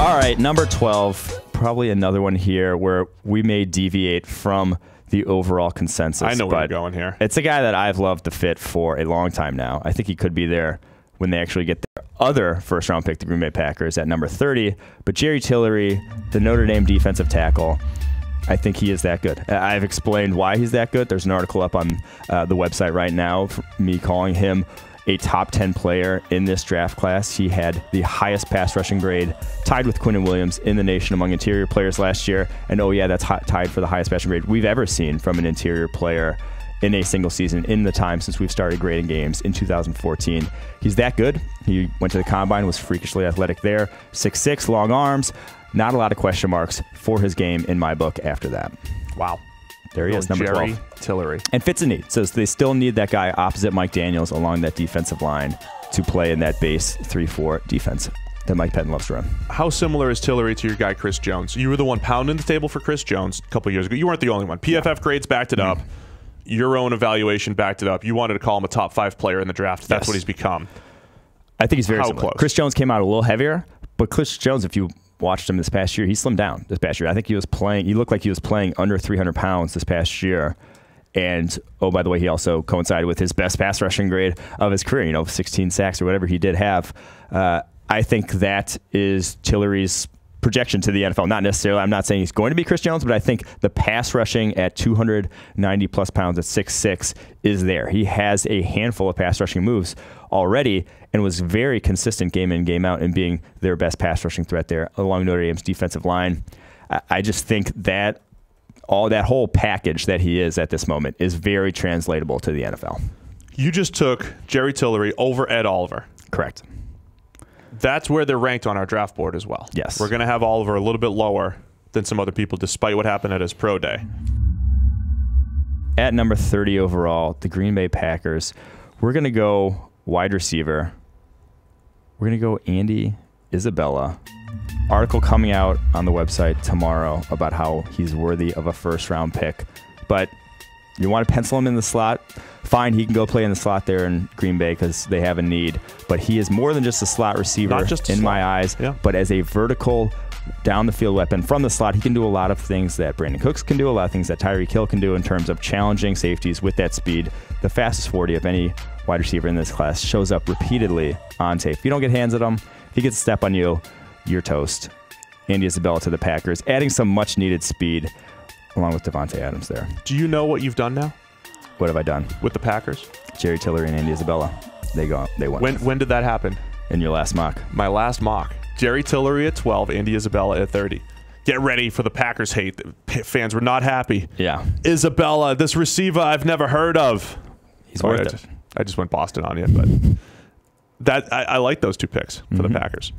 All right, number 12, probably another one here where we may deviate from the overall consensus. I know where you're going here. It's a guy that I've loved the fit for a long time now. I think he could be there when they actually get their other first-round pick, the Green Bay Packers, at number 30. But Jerry Tillery, the Notre Dame defensive tackle, I think he is that good. I've explained why he's that good. There's an article up on the website right now for me calling him a top 10 player in this draft class. He had the highest pass rushing grade, tied with Quinnen Williams in the nation among interior players last year. And oh yeah, that's tied for the highest passing grade we've ever seen from an interior player in a single season in the time since we've started grading games in 2014. He's that good. He went to the combine, was freakishly athletic there. 6'6", long arms. Not a lot of question marks for his game in my book after that. Wow. There he is, number Jerry 12. Tillery. And fits a need. So they still need that guy opposite Mike Daniels along that defensive line to play in that base 3-4 defense that Mike Pettin loves to run. How similar is Tillery to your guy, Chris Jones? You were the one pounding the table for Chris Jones a couple years ago. You weren't the only one. PFF grades backed it up. Your own evaluation backed it up. You wanted to call him a top 5 player in the draft. That's what he's become. I think he's very similar. Close? Chris Jones came out a little heavier, but Chris Jones, if you watched him this past year, he slimmed down this past year. I think he looked like he was playing under 300 pounds this past year. And, oh, by the way, he also coincided with his best pass rushing grade of his career, 16 sacks or whatever he did have. I think that is Tillery's projection to the NFL. Not necessarily, I'm not saying he's going to be Chris Jones, but I think the pass rushing at 290 plus pounds at 6'6" is there. He has a handful of pass rushing moves already and was very consistent game in, game out in being their best pass rushing threat there along Notre Dame's defensive line. I just think that that whole package that he is at this moment is very translatable to the NFL. You just took Jerry Tillery over Ed Oliver. Correct. That's where they're ranked on our draft board as well. Yes. We're going to have Oliver a little bit lower than some other people, despite what happened at his pro day. At number 30 overall, the Green Bay Packers, we're going to go wide receiver. We're going to go Andy Isabella. Article coming out on the website tomorrow about how he's worthy of a first-round pick. But you want to pencil him in the slot? Fine, he can go play in the slot there in Green Bay because they have a need. But he is more than just a slot receiver my eyes. Yeah. But as a vertical down-the-field weapon from the slot, he can do a lot of things that Brandon Cooks can do, a lot of things that Tyreek Hill can do in terms of challenging safeties with that speed. The fastest 40 of any wide receiver in this class shows up repeatedly on tape. If you don't get hands at him, if he gets a step on you, you're toast. Andy Isabella to the Packers, adding some much-needed speed along with Devontae Adams there. Do you know what you've done now? What have I done? With the Packers? Jerry Tillery and Andy Isabella. They won. When did that happen? In your last mock. My last mock. Jerry Tillery at 12, Andy Isabella at 30. Get ready for the Packers hate. The fans were not happy. Yeah. Isabella, this receiver I've never heard of. He's worth it. I just went Boston on you, but I like those two picks for the Packers.